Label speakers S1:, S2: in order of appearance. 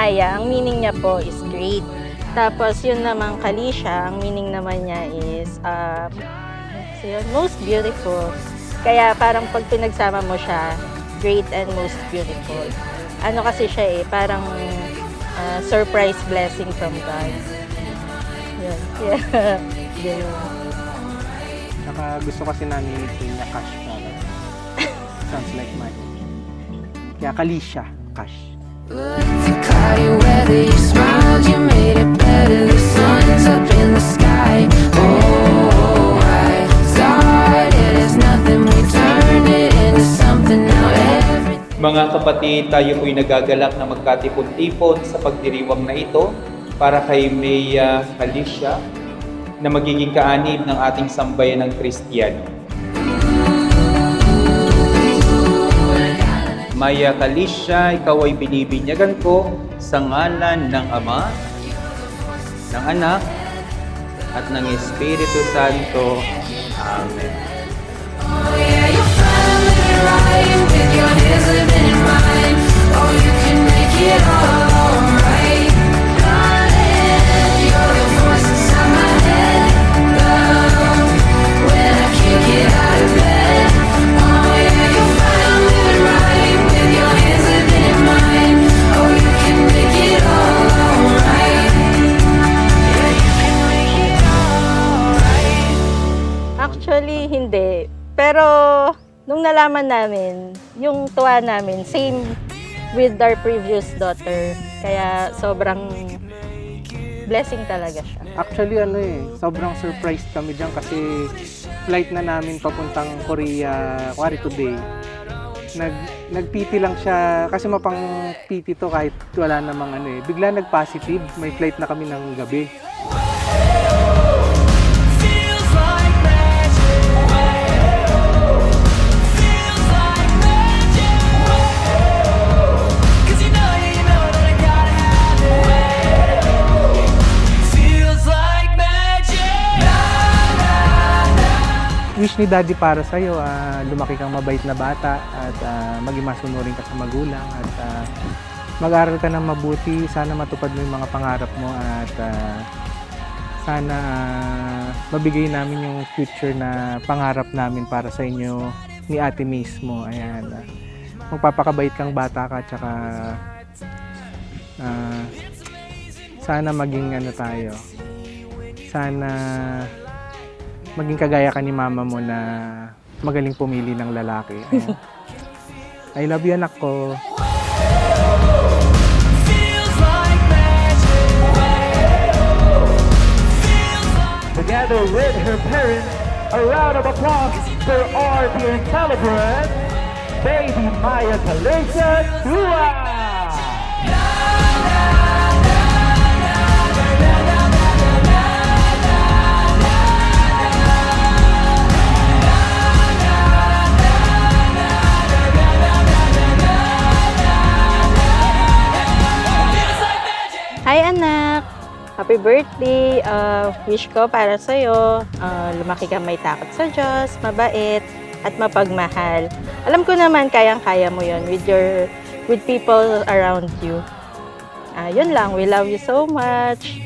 S1: Maya, ang meaning niya po is great. Tapos yun naman Kalisha, ang meaning naman niya is most beautiful. Kaya parang pag pinagsama mo siya, great and most beautiful. Ano kasi siya parang surprise blessing from God. Yun. Yeah. Ganun.
S2: Saka gusto kasi namin i niya cash para. Sounds like money. Kaya Kalisha, cash.
S3: Caught you whether you smiled, you made it better. The sun's up in the sky. Oh, I started as nothing, we turned it into something now.
S4: Mga kapatid, tayo po'y nagagalak na magkatipon-tipon sa pagdiriwang na ito para kay Maya Kalisha na magiging kaanib ng ating sambayan ng Kristiyano. Maya Kalisha, ikaw ay binibinyagan ko sa ngalan ng Ama, ng Anak, at ng Espiritu Santo. Amen.
S3: Oh yeah, you're finally right with your hands living in mine. Oh, you can make it all alright. Darling, you're the voice inside my head. Love, when I can't get out of bed. Oh yeah, you're finally living right with your hands living in mine. Oh, you can make it all alright. Yeah, you can make it alright.
S1: Actually, hindi. Pero, nung nalaman namin, yung tuwa namin, same with our previous daughter. Kaya, sobrang blessing talaga siya.
S2: Actually, sobrang surprised kami dyan kasi flight na namin papuntang Korea, kuwari today. Nag-PT lang siya, kasi mapang PT to kahit wala namang Bigla nag-positive, may flight na kami ng gabi. Wish ni Daddy para sa'yo, lumaki kang mabait na bata at maging masunurin ka sa magulang at mag-aral ka ng mabuti. Sana matupad mo yung mga pangarap mo at sana mabigay namin yung future na pangarap namin para sa inyo ni ate mismo. Ayan, magpapakabait kang bata ka, tsaka sana maging tayo. Sana maging kagaya ka ni mama mo na magaling pumili ng lalaki. Ayan. I love you, anak ko.
S5: Together with her parents, a round of applause for our dear celebrant, baby Maya Kalisha Tua!
S1: Hi anak! Happy birthday! Wish ko para sa'yo, lumaki kang may takot sa Diyos, mabait, at mapagmahal. Alam ko naman kayang-kaya mo yon with people around you. Yun lang, we love you so much.